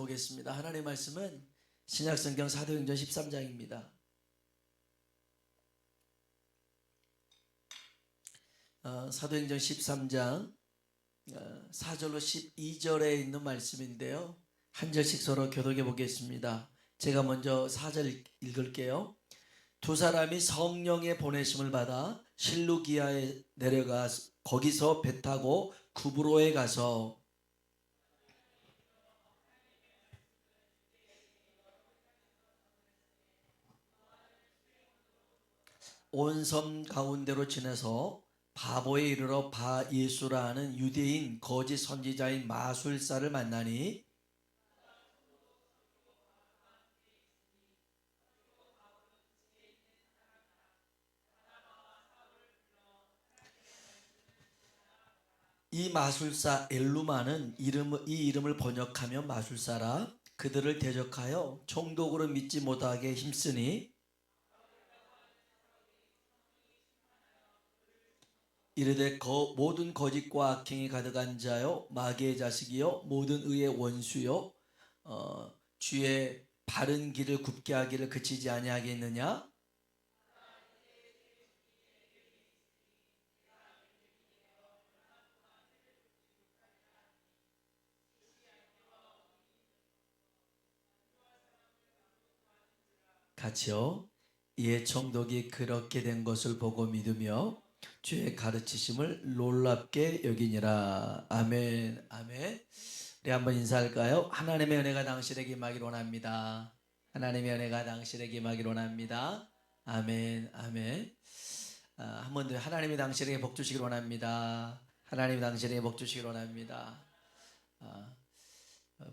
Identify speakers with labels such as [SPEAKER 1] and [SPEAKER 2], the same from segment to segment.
[SPEAKER 1] 보겠습니다. 하나님의 말씀은 신약성경 사도행전 13장입니다. 사도행전 13장 4절로 12절에 있는 말씀인데요. 한 절씩 서로 교독해 보겠습니다. 제가 먼저 4절 읽을게요. 두 사람이 성령의 보내심을 받아 실루기아에 내려가 거기서 배 타고 구브로에 가서 온 섬 가운데로 지나서 바보에 이르러 바 예수라 하는 유대인 거짓 선지자인 마술사를 만나니 이 마술사 엘루마는 이 이름을 번역하면 마술사라 그들을 대적하여 총독으로 믿지 못하게 힘쓰니 이르되 모든 거짓과 악행이 가득한 자요 마귀의 자식이요 모든 의의 원수요 주의 바른 길을 굽게 하기를 그치지 아니하겠느냐. 같이요. 이에 총독이 그렇게 된 것을 보고 믿으며 주의 가르치심을 놀랍게 여기니라. 아멘. 아멘. 우리 한번 인사할까요? 하나님의 은혜가 당신에게 임하기를 원합니다. 하나님의 은혜가 당신에게 임하기를 원합니다. 아멘. 아멘. 한 번 더 하나님이 당신에게 복 주시기를 원합니다. 하나님이 당신에게 복 주시기를 원합니다.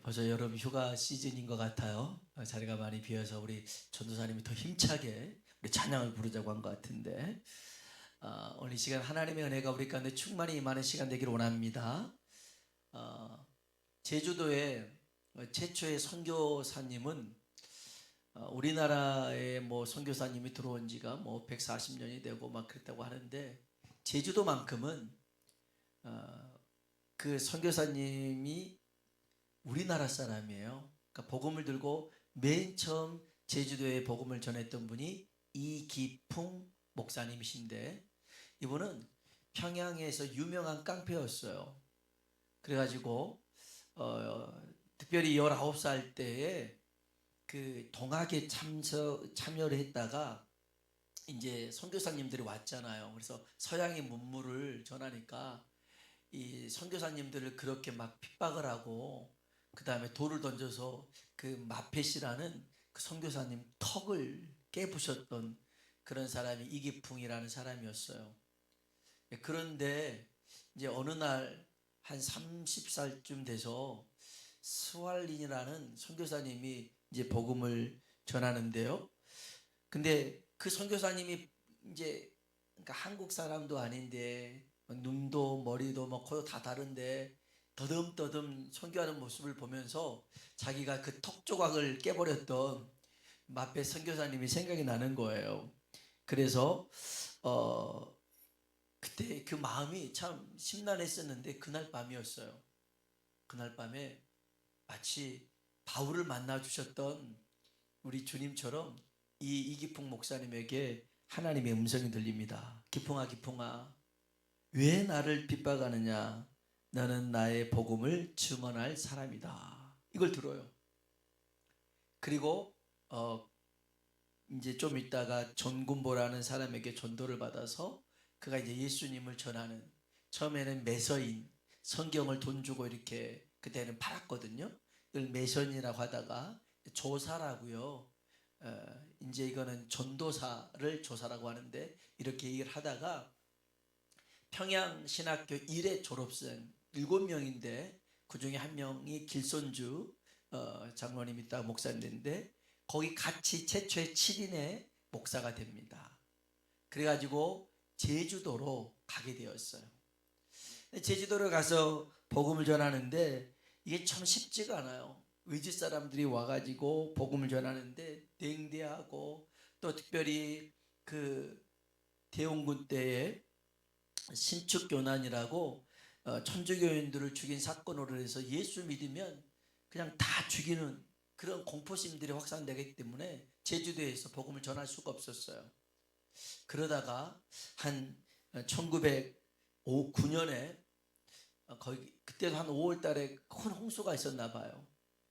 [SPEAKER 1] 벌써 여름 휴가 시즌인 것 같아요. 자리가 많이 비어서 우리 전도사님이 더 힘차게 우리 찬양을 부르자고 한 것 같은데 오늘 이 시간 하나님의 은혜가 우리 가운데 충만히 임하는 시간 되기를 원합니다. 제주도의 최초의 선교사님은 우리나라에 뭐 선교사님이 들어온 지가 뭐 140년이 되고 막 그랬다고 하는데 제주도만큼은 그 선교사님이 우리나라 사람이에요. 그러니까 복음을 들고 맨 처음 제주도에 복음을 전했던 분이 이기풍 목사님이신데 이분은 평양에서 유명한 깡패였어요. 그래가지고 특별히 19살 때에 그 동학에 참여를 했다가 이제 선교사님들이 왔잖아요. 그래서 서양의 문물을 전하니까 이 선교사님들을 그렇게 막 핍박을 하고 그 다음에 돌을 던져서 그 마펫이라는 그 선교사님 턱을 깨부셨던 그런 사람이 이기풍이라는 사람이었어요. 그런데 이제 어느 날 한 30살쯤 돼서 스왈린이라는 선교사님이 이제 복음을 전하는데요. 근데 그 선교사님이 이제 그러니까 한국 사람도 아닌데 눈도 머리도 뭐 코도 다 다른데 더듬더듬 선교하는 모습을 보면서 자기가 그 턱 조각을 깨버렸던 마페 선교사님이 생각이 나는 거예요. 그래서 그때 그 마음이 참 심란했었는데 그날 밤이었어요. 그날 밤에 마치 바울을 만나 주셨던 우리 주님처럼 이 이기풍 목사님에게 하나님의 음성이 들립니다. 기풍아 기풍아 왜 나를 핍박하느냐. 너는 나의 복음을 증언할 사람이다. 이걸 들어요. 그리고 이제 좀 있다가 전군보라는 사람에게 전도를 받아서 그가 이제 예수님을 전하는 처음에는 매서인 성경을 돈 주고 이렇게 그때는 팔았거든요. 이걸 매선이라고 하다가 조사라고요. 이제 이거는 전도사를 조사라고 하는데 이렇게 얘기를 하다가 평양신학교 1회 졸업생 7명인데 그 중에 한 명이 길손주 장로님 있다 목사님인데 거기 같이 최초의 7인의 목사가 됩니다. 그래가지고 제주도로 가게 되었어요. 제주도로 가서 복음을 전하는데 이게 참 쉽지가 않아요. 외지 사람들이 와가지고 복음을 전하는데 냉대하고 또 특별히 그 대원군 때에 신축교난이라고 천주교인들을 죽인 사건으로 해서 예수 믿으면 그냥 다 죽이는 그런 공포심들이 확산되기 때문에 제주도에서 복음을 전할 수가 없었어요. 그러다가 한 1909년에 거기 그때도 한 5월 달에 큰 홍수가 있었나 봐요.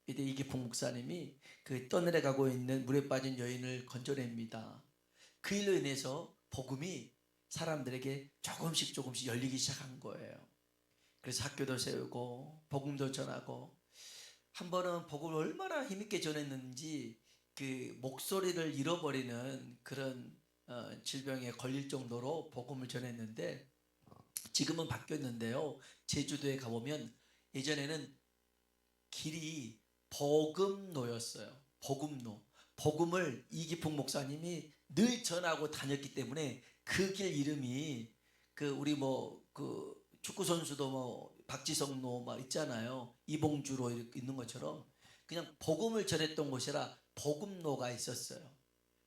[SPEAKER 1] 이때 이기풍 목사님이 그 떠내려 가고 있는 물에 빠진 여인을 건져냅니다. 그 일로 인해서 복음이 사람들에게 조금씩 열리기 시작한 거예요. 그래서 학교도 세우고 복음도 전하고, 한 번은 복음을 얼마나 힘있게 전했는지 그 목소리를 잃어버리는 그런 질병에 걸릴 정도로 복음을 전했는데, 지금은 바뀌었는데요. 제주도에 가보면 예전에는 길이 복음로였어요. 복음로. 복음을 이기풍 목사님이 늘 전하고 다녔기 때문에 그 길 이름이 그 우리 그 축구 선수도 박지성로 막 있잖아요. 이봉주로 이렇게 있는 것처럼 그냥 복음을 전했던 곳이라 복음로가 있었어요.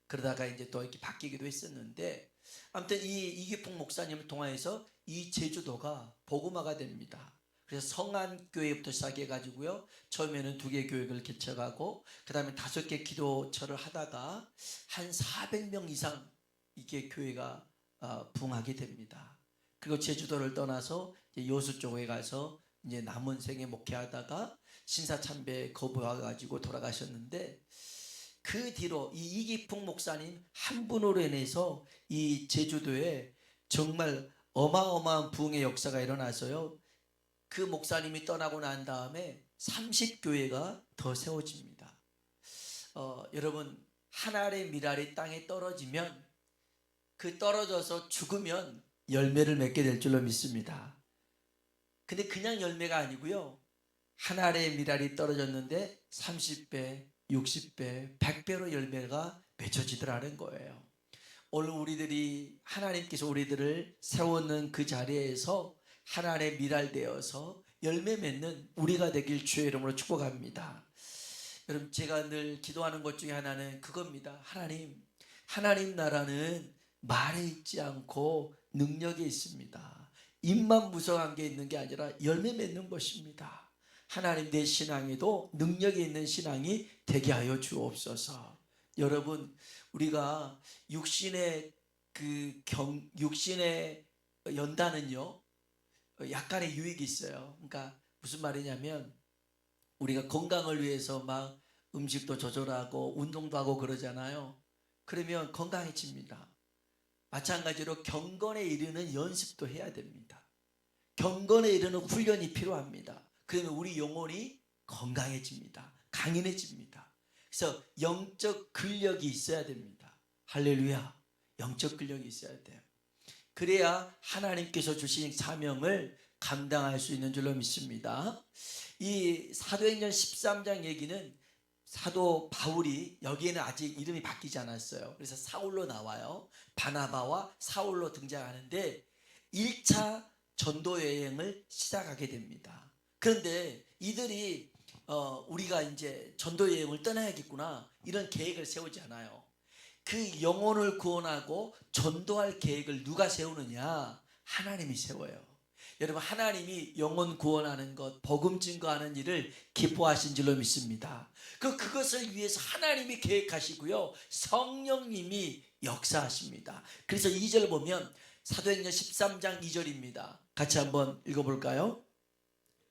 [SPEAKER 1] 그러다가 이제 또 이렇게 바뀌기도 했었는데, 아무튼 이 이기풍 목사님을 통해서 이 제주도가 복음화가 됩니다. 그래서 성안교회부터 시작해 가지고요, 처음에는 2개 교회를 개척하고 그 다음에 5개 기도처를 하다가 한 400명 이상 이게 교회가 부흥하게 됩니다. 그리고 제주도를 떠나서 이제 여수 쪽에 가서 이제 남은 생에 목회하다가 신사참배 거부해가지고 돌아가셨는데, 그 뒤로 이 이기풍 목사님 한 분으로 인해서 이 제주도에 정말 어마어마한 부흥의 역사가 일어나서요, 그 목사님이 떠나고 난 다음에 30교회가 더 세워집니다. 여러분, 한 알의 밀알이 땅에 떨어지면 그 떨어져서 죽으면 열매를 맺게 될 줄로 믿습니다. 근데 그냥 열매가 아니고요, 한 알의 밀알이 떨어졌는데 30배, 60배, 100배로 열매가 맺혀지더라는 거예요. 오늘 우리들이 하나님께서 우리들을 세우는 그 자리에서 하나님의 밀알 되어서 열매 맺는 우리가 되길 주의 이름으로 축복합니다. 여러분, 제가 늘 기도하는 것 중에 하나는 그겁니다. 하나님 나라는 말에 있지 않고 능력에 있습니다. 입만 무성한 게 있는 게 아니라 열매 맺는 것입니다. 하나님, 내 신앙에도 능력이 있는 신앙이 되게 하여 주옵소서. 여러분, 우리가 육신의 육신의 연단은요, 약간의 유익이 있어요. 그러니까 무슨 말이냐면, 우리가 건강을 위해서 막 음식도 조절하고 운동도 하고 그러잖아요. 그러면 건강해집니다. 마찬가지로 경건에 이르는 연습도 해야 됩니다. 경건에 이르는 훈련이 필요합니다. 그러면 우리 영혼이 건강해집니다. 강인해집니다. 그래서 영적 근력이 있어야 됩니다. 할렐루야. 영적 근력이 있어야 돼요. 그래야 하나님께서 주신 사명을 감당할 수 있는 줄로 믿습니다. 이 사도행전 13장 얘기는 사도 바울이, 여기에는 아직 이름이 바뀌지 않았어요. 그래서 사울로 나와요. 바나바와 사울로 등장하는데 1차 전도 여행을 시작하게 됩니다. 그런데 이들이 우리가 이제 전도 여행을 떠나야겠구나, 이런 계획을 세우지 않아요. 그 영혼을 구원하고 전도할 계획을 누가 세우느냐? 하나님이 세워요. 여러분, 하나님이 영혼 구원하는 것, 복음 증거하는 일을 기뻐하신 줄로 믿습니다. 그것을 위해서 하나님이 계획하시고요, 성령님이 역사하십니다. 그래서 2절 보면 사도행전 13장 2절입니다. 같이 한번 읽어볼까요?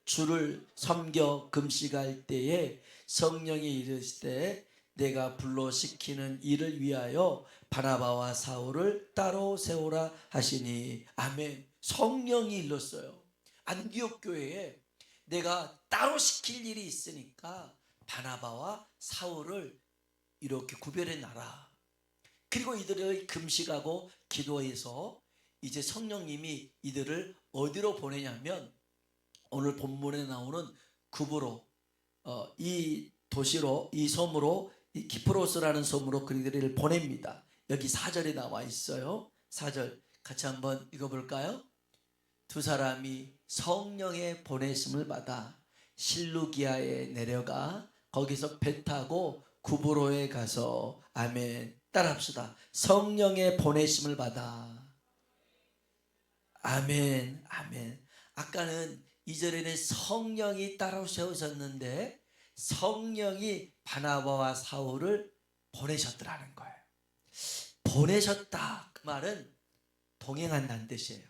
[SPEAKER 1] 주를 섬겨 금식할 때에 성령이 이르시되 내가 불러 시키는 일을 위하여 바나바와 사울을 따로 세우라 하시니. 아멘. 성령이 일렀어요. 안디옥 교회에 내가 따로 시킬 일이 있으니까 바나바와 사울을 이렇게 구별해 놔라. 그리고 이들을 금식하고 기도해서 이제 성령님이 이들을 어디로 보내냐면, 오늘 본문에 나오는 구브로, 이 도시로, 이 섬으로, 이 키프로스라는 섬으로 그들을 보냅니다. 여기 4절에 나와 있어요. 4절 같이 한번 읽어볼까요? 두 사람이 성령의 보내심을 받아 실루기아에 내려가 거기서 배 타고 구브로에 가서, 아멘, 따라합시다. 성령의 보내심을 받아. 아멘, 아멘. 아까는 2절에는 성령이 따로 세우셨는데 성령이 바나바와 사울을 보내셨더라는 거예요. 보내셨다 그 말은 동행한다는 뜻이에요.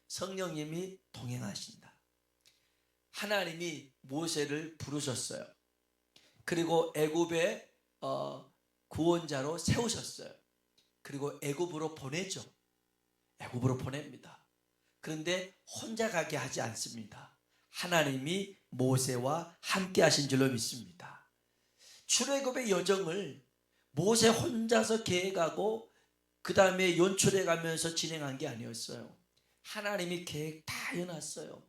[SPEAKER 1] 성령님이 동행하신다. 하나님이 모세를 부르셨어요. 그리고 애굽의 구원자로 세우셨어요. 그리고 애굽으로 보내죠. 애굽으로 보냅니다. 그런데 혼자 가게 하지 않습니다. 하나님이 모세와 함께 하신 줄로 믿습니다. 출애굽의 여정을 모세 혼자서 계획하고 그 다음에 연출해 가면서 진행한 게 아니었어요. 하나님이 계획 다 해놨어요.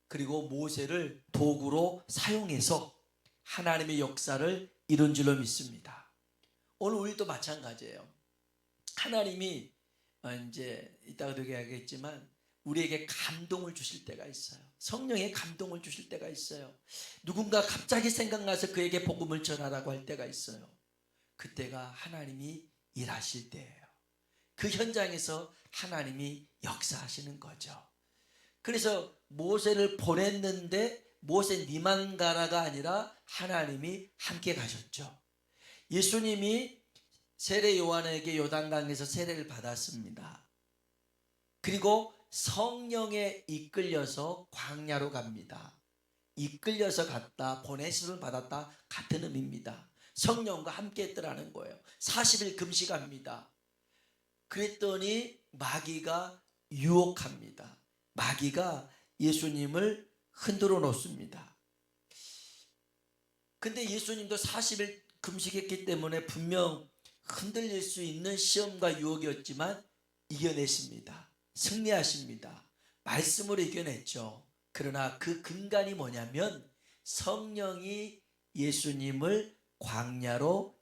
[SPEAKER 1] 그리고 모세를 도구로 사용해서 하나님의 역사를 이룬 줄로 믿습니다. 오늘 우리도 마찬가지예요. 하나님이 이제 이따가도 얘기하겠지만 우리에게 감동을 주실 때가 있어요. 성령의 감동을 주실 때가 있어요. 누군가 갑자기 생각나서 그에게 복음을 전하라고 할 때가 있어요. 그때가 하나님이 일하실 때예요. 그 현장에서 하나님이 역사하시는 거죠. 그래서 모세를 보냈는데 모세 니만 가라가 아니라 하나님이 함께 가셨죠. 예수님이 세례 요한에게 요단강에서 세례를 받았습니다. 그리고 성령에 이끌려서 광야로 갑니다. 이끌려서 갔다, 보내심을 받았다 같은 의미입니다. 성령과 함께 했더라는 거예요. 40일 금식합니다. 그랬더니 마귀가 유혹합니다. 마귀가 예수님을 흔들어 놓습니다. 근데 예수님도 40일 금식했기 때문에 분명 흔들릴 수 있는 시험과 유혹이었지만 이겨내십니다. 승리하십니다. 말씀으로 이겨냈죠. 그러나 그 근간이 뭐냐면 성령이 예수님을 광야로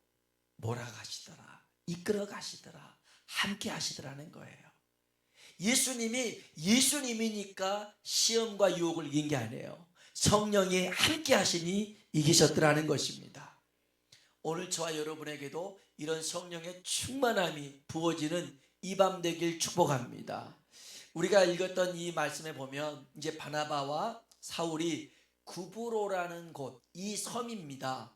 [SPEAKER 1] 몰아가시더라, 이끌어 가시더라, 함께 하시더라는 거예요. 예수님이 예수님이니까 시험과 유혹을 이긴 게 아니에요. 성령이 함께 하시니 이기셨더라는 것입니다. 오늘 저와 여러분에게도 이런 성령의 충만함이 부어지는 이 밤 되길 축복합니다. 우리가 읽었던 이 말씀에 보면 이제 바나바와 사울이 구브로라는 곳, 이 섬입니다.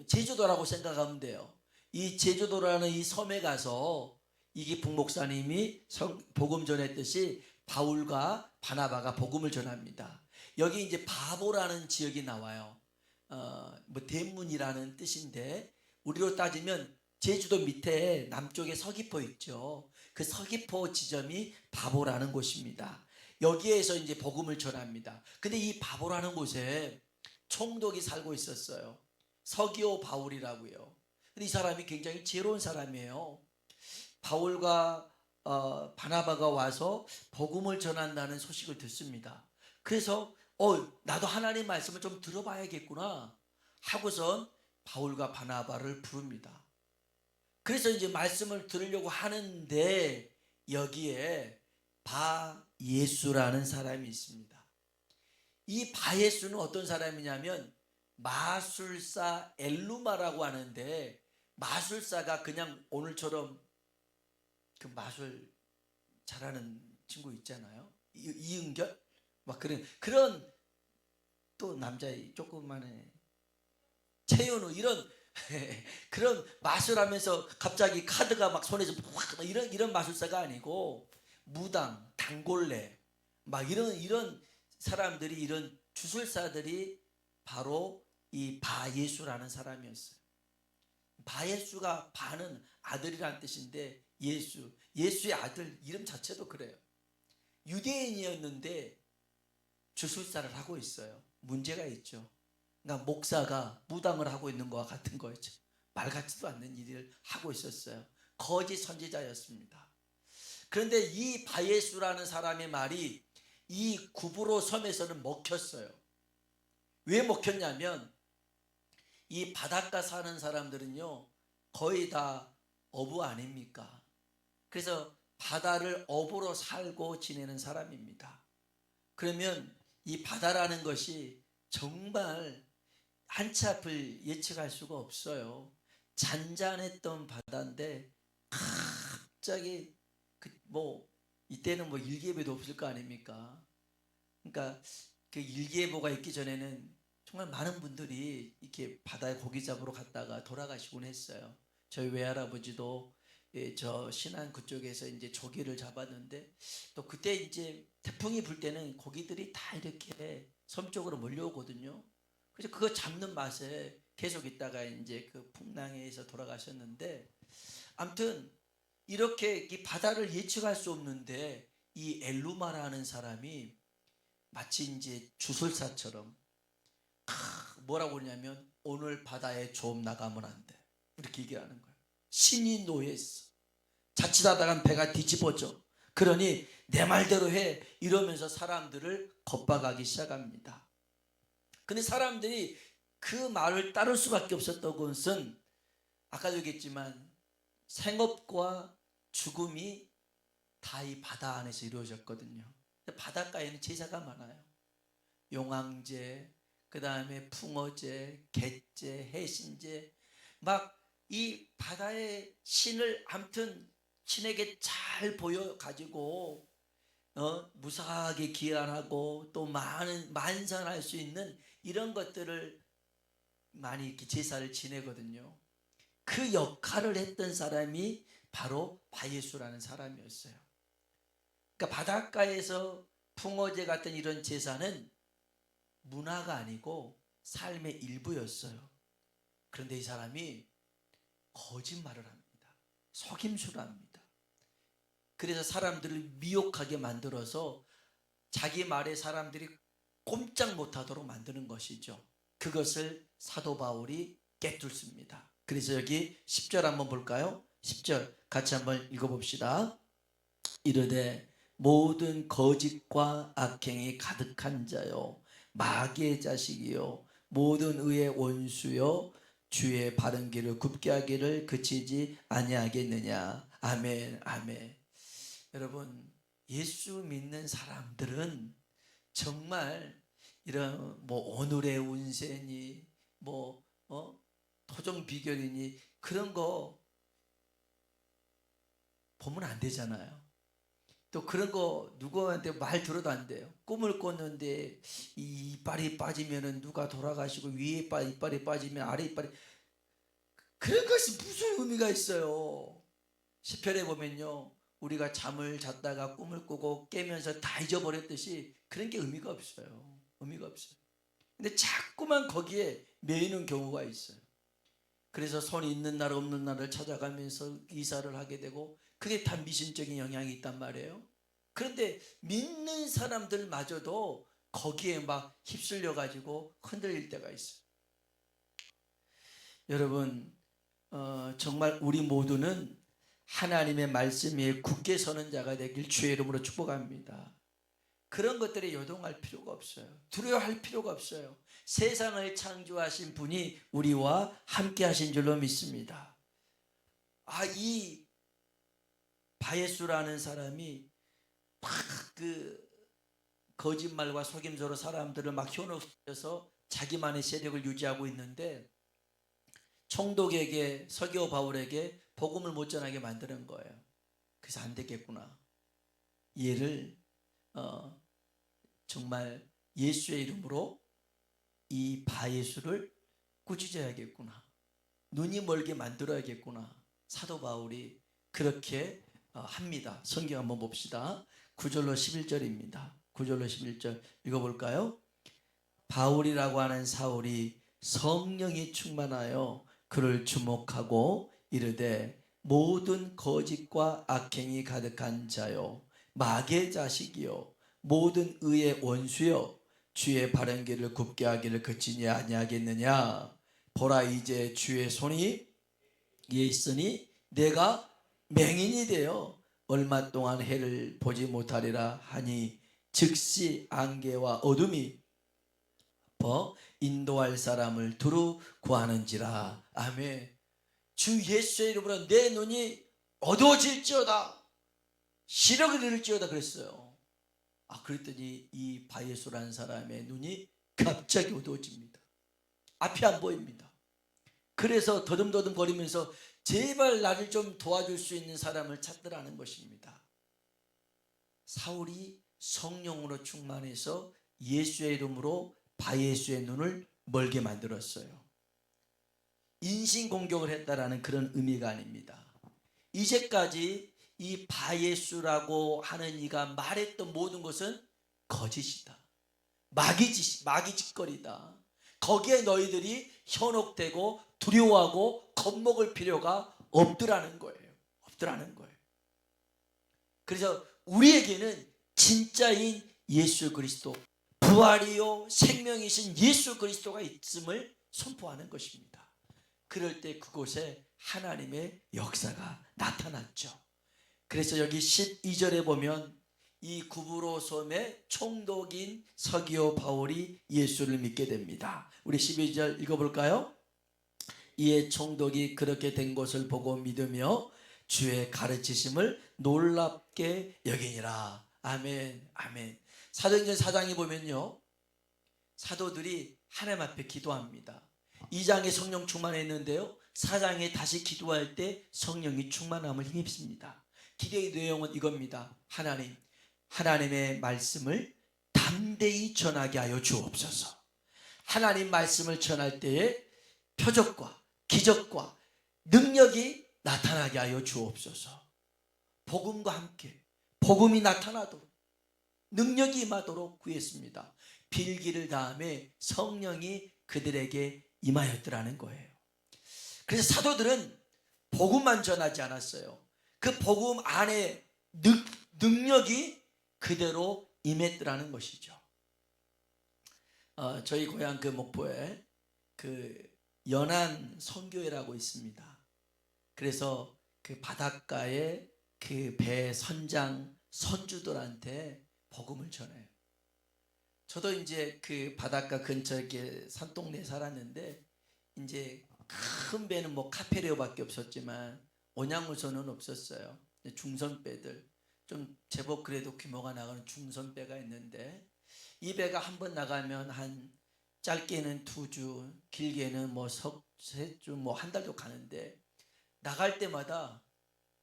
[SPEAKER 1] 제주도라고 생각하면 돼요. 이 제주도라는 이 섬에 가서 이기풍 목사님이 복음 전했듯이 바울과 바나바가 복음을 전합니다. 여기 이제 바보라는 지역이 나와요. 대문이라는 뜻인데 우리로 따지면 제주도 밑에 남쪽에 서귀포 있죠. 그 서귀포 지점이 바보라는 곳입니다. 여기에서 이제 복음을 전합니다. 근데 이 바보라는 곳에 총독이 살고 있었어요. 서기오 바울이라고요. 근데 이 사람이 굉장히 지혜로운 사람이에요. 바울과 바나바가 와서 복음을 전한다는 소식을 듣습니다. 그래서 나도 하나님 말씀을 좀 들어봐야겠구나 하고선 바울과 바나바를 부릅니다. 그래서 이제 말씀을 들으려고 하는데 여기에 바예수라는 사람이 있습니다. 이 바예수는 어떤 사람이냐면 마술사 엘루마라고 하는데, 마술사가 그냥 오늘처럼 그 마술 잘하는 친구 있잖아요. 이은결 막 그런 또 남자의 조그만해 최현우 이런 그런 마술하면서 갑자기 카드가 막 손에서 확 이런 마술사가 아니고 무당, 단골레 막 이런 사람들이, 이런 주술사들이 바로 이 바예수라는 사람이었어요. 바예수가 바는 아들이라는 뜻인데 예수의 아들 이름 자체도 그래요. 유대인이었는데 주술사를 하고 있어요. 문제가 있죠. 그러니까 목사가 무당을 하고 있는 것과 같은 거였죠. 말 같지도 않는 일을 하고 있었어요. 거짓 선지자였습니다. 그런데 이 바예수라는 사람의 말이 이 구브로 섬에서는 먹혔어요. 왜 먹혔냐면 이 바닷가 사는 사람들은요 거의 다 어부 아닙니까? 그래서 바다를 어부로 살고 지내는 사람입니다. 그러면 이 바다라는 것이 정말 한치 앞을 예측할 수가 없어요. 잔잔했던 바다인데 갑자기 이때는 일기예보도 없을 거 아닙니까? 그러니까 그 일기예보가 있기 전에는 정말 많은 분들이 이렇게 바다에 고기 잡으러 갔다가 돌아가시곤 했어요. 저희 외할아버지도 저 신안 그쪽에서 이제 조기를 잡았는데, 또 그때 이제 태풍이 불 때는 고기들이 다 이렇게 섬 쪽으로 몰려오거든요. 그래서 그거 잡는 맛에 계속 있다가 이제 그 풍랑에서 돌아가셨는데, 아무튼 이렇게 이 바다를 예측할 수 없는데 이 엘루마라는 사람이 마치 이제 주술사처럼 뭐라고 그러냐면, 오늘 바다에 좀 나가면 안 돼, 이렇게 얘기를 하는 거예요. 신이 노예했어. 자칫하다간 배가 뒤집어져. 그러니 내 말대로 해, 이러면서 사람들을 겁박하기 시작합니다. 근데 사람들이 그 말을 따를 수밖에 없었던 것은 아까도 얘기했지만 생업과 죽음이 다 이 바다 안에서 이루어졌거든요. 바닷가에는 제사가 많아요. 용왕제, 그 다음에 풍어제, 갯제, 해신제, 막 이 바다의 신을 아무튼 신에게 잘 보여가지고 무사하게 귀환하고 또 많은 만선할 수 있는 이런 것들을 많이 이렇게 제사를 지내거든요. 그 역할을 했던 사람이 바로 바예수라는 사람이었어요. 그러니까 바닷가에서 풍어제 같은 이런 제사는 문화가 아니고 삶의 일부였어요. 그런데 이 사람이 거짓말을 합니다. 속임수를 합니다. 그래서 사람들을 미혹하게 만들어서 자기 말에 사람들이 꼼짝 못하도록 만드는 것이죠. 그것을 사도 바울이 깨뚫습니다. 그래서 여기 10절 한번 볼까요? 10절 같이 한번 읽어봅시다. 이르되 모든 거짓과 악행이 가득한 자요, 마귀의 자식이요, 모든 의의 원수요, 주의 바른 길을 굽게 하기를 그치지 아니하겠느냐. 아멘, 아멘. 여러분, 예수 믿는 사람들은 정말 이런 오늘의 운세니 토종 비결이니 그런 거 보면 안 되잖아요. 또 그런 거 누구한테 말 들어도 안 돼요. 꿈을 꿨는데 이 이빨이 빠지면은 누가 돌아가시고, 위에 이빨이 빠지면 아래 이빨이, 그런 것이 무슨 의미가 있어요. 시편에 보면요, 우리가 잠을 잤다가 꿈을 꾸고 깨면서 다 잊어버렸듯이 그런 게 의미가 없어요. 의미가 없어요. 근데 자꾸만 거기에 매이는 경우가 있어요. 그래서 손이 있는 날 없는 날을 찾아가면서 이사를 하게 되고, 그게 다 미신적인 영향이 있단 말이에요. 그런데 믿는 사람들마저도 거기에 막 휩쓸려 가지고 흔들릴 때가 있어요. 여러분, 정말 우리 모두는 하나님의 말씀 위에 굳게 서는 자가 되길 주의 이름으로 축복합니다. 그런 것들에 요동할 필요가 없어요. 두려워할 필요가 없어요. 세상을 창조하신 분이 우리와 함께 하신 줄로 믿습니다. 이 바예수라는 사람이 막 그 거짓말과 속임수로 사람들을 막 현혹시켜서 자기만의 세력을 유지하고 있는데, 총독에게, 서기오 바울에게 복음을 못 전하게 만드는 거예요. 그래서 안 되겠구나, 얘를 정말 예수의 이름으로 이 바예수를 꾸짖어야겠구나, 눈이 멀게 만들어야겠구나. 사도 바울이 그렇게 합니다. 성경 한번 봅시다. 9절로 11절입니다. 9절로 11절 읽어볼까요? 바울이라고 하는 사울이 성령이 충만하여 그를 주목하고 이르되 모든 거짓과 악행이 가득한 자요, 마귀의 자식이요, 모든 의의 원수요, 주의 바른 길을 굽게 하기를 그치지 아니하겠느냐. 보라, 이제 주의 손이 위에 있으니 내가 맹인이 되어 얼마 동안 해를 보지 못하리라 하니 즉시 안개와 어둠이 인도할 사람을 두루 구하는지라. 아멘. 주 예수의 이름으로 내 눈이 어두워질지어다, 시력을 잃을지어다 그랬어요. 그랬더니 이 바예수라는 사람의 눈이 갑자기 어두워집니다. 앞이 안 보입니다. 그래서 더듬더듬 거리면서 제발 나를 좀 도와줄 수 있는 사람을 찾더라는 것입니다. 사울이 성령으로 충만해서 예수의 이름으로 바예수의 눈을 멀게 만들었어요. 인신공격을 했다라는 그런 의미가 아닙니다. 이제까지 이 바예수라고 하는 이가 말했던 모든 것은 거짓이다. 마귀짓거리다. 거기에 너희들이 현혹되고 두려워하고 겁먹을 필요가 없더라는 거예요. 없더라는 거예요. 그래서 우리에게는 진짜인 예수 그리스도, 부활이요 생명이신 예수 그리스도가 있음을 선포하는 것입니다. 그럴 때 그곳에 하나님의 역사가 나타났죠. 그래서 여기 12절에 보면 이 구브로 섬의 총독인 서기오 바울이 예수를 믿게 됩니다. 우리 12절 읽어볼까요? 이에 총독이 그렇게 된 것을 보고 믿으며 주의 가르치심을 놀랍게 여기니라. 아멘, 아멘. 사도행전 4장에 보면요, 사도들이 하나님 앞에 기도합니다. 2장에 성령 충만했는데요, 4장에 다시 기도할 때 성령이 충만함을 힘입습니다. 기도의 내용은 이겁니다. 하나님의 말씀을 담대히 전하게 하여 주옵소서. 하나님 말씀을 전할 때에 표적과 기적과 능력이 나타나게 하여 주옵소서. 복음과 함께 복음이 나타나도록 능력이 임하도록 구했습니다. 빌기를 다음에 성령이 그들에게 임하였더라는 거예요. 그래서 사도들은 복음만 전하지 않았어요. 그 복음 안에 능력이 그대로 임했더라는 것이죠. 저희 고향 그 목포에 그 연안 선교회라고 있습니다. 그래서 그 바닷가에 그 배 선장 선주들한테 복음을 전해요. 저도 이제 그 바닷가 근처 이렇게 산동네에 살았는데, 이제 큰 배는 뭐 카페레오밖에 없었지만 오냐무선은 없었어요. 중선배들, 좀 제법 그래도 규모가 나가는 중선배가 있는데, 이 배가 한 번 나가면 한 짧게는 2주, 길게는 뭐 3주, 뭐 한 달도 가는데, 나갈 때마다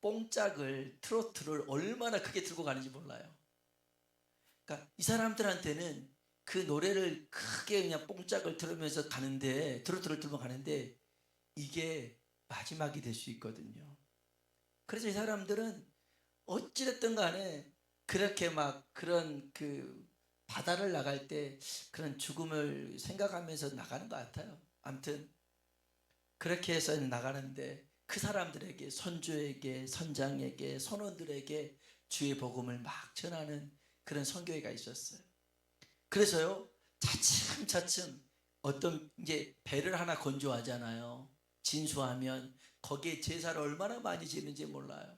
[SPEAKER 1] 뽕짝을, 트로트를 얼마나 크게 들고 가는지 몰라요. 그러니까 이 사람들한테는 그 노래를 크게 그냥 뽕짝을 들으면서 가는데, 트로트를 들고 가는데 이게 마지막이 될 수 있거든요. 그래서 이 사람들은 어찌됐든 간에 그렇게 막 그런 그 바다를 나갈 때 그런 죽음을 생각하면서 나가는 것 같아요. 아무튼 그렇게 해서 나가는데, 그 사람들에게, 선주에게, 선장에게, 선원들에게 주의 복음을 막 전하는 그런 선교회가 있었어요. 그래서요, 차츰차츰 어떤 이제 배를 하나 건조하잖아요. 진수하면 거기에 제사를 얼마나 많이 지는지 몰라요.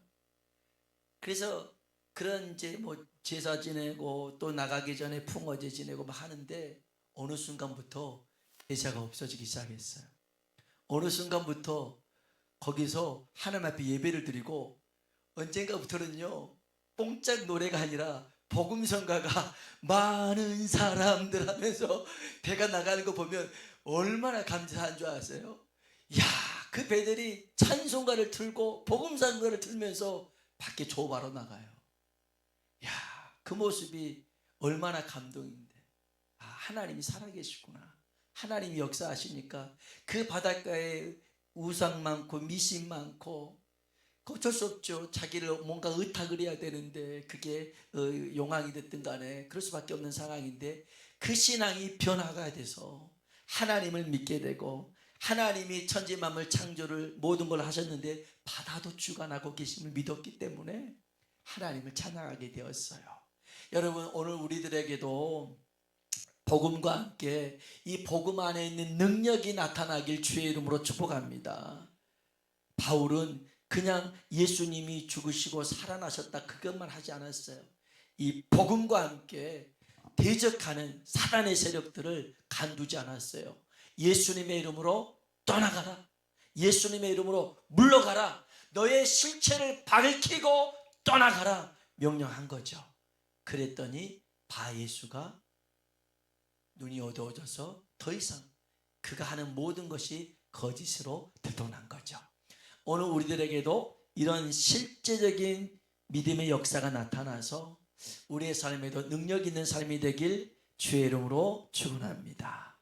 [SPEAKER 1] 그래서 그런 이제 뭐 제사 지내고 또 나가기 전에 풍어제 지내고 막 하는데, 어느 순간부터 제사가 없어지기 시작했어요. 어느 순간부터 거기서 하나님 앞에 예배를 드리고, 언젠가부터는요, 뽕짝 노래가 아니라 복음성가가 많은 사람들 하면서 배가 나가는 거 보면 얼마나 감사한 줄 아세요? 야, 그 배들이 찬송가를 틀고 복음성가를 틀면서 밖에 조바로 나가요. 야, 그 모습이 얼마나 감동인데, 아, 하나님이 살아계시구나. 하나님이 역사하시니까 그 바닷가에 우상 많고 미신 많고 어쩔 수 없죠. 자기를 뭔가 의탁을 해야 되는데 그게 용왕이 됐든 간에 그럴 수밖에 없는 상황인데, 그 신앙이 변화가 돼서 하나님을 믿게 되고, 하나님이 천지 만물 창조를 모든 걸 하셨는데 바다도 주관하고 계심을 믿었기 때문에 하나님을 찬양하게 되었어요. 여러분, 오늘 우리들에게도 복음과 함께 이 복음 안에 있는 능력이 나타나길 주의 이름으로 축복합니다. 바울은 그냥 예수님이 죽으시고 살아나셨다 그것만 하지 않았어요. 이 복음과 함께 대적하는 사단의 세력들을 간두지 않았어요. 예수님의 이름으로 떠나가라, 예수님의 이름으로 물러가라, 너의 실체를 밝히고 떠나가라 명령한 거죠. 그랬더니 바예수가 눈이 어두워져서 더 이상 그가 하는 모든 것이 거짓으로 드러난 거죠. 오늘 우리들에게도 이런 실제적인 믿음의 역사가 나타나서 우리의 삶에도 능력 있는 삶이 되길 주의 이름으로 축원합니다.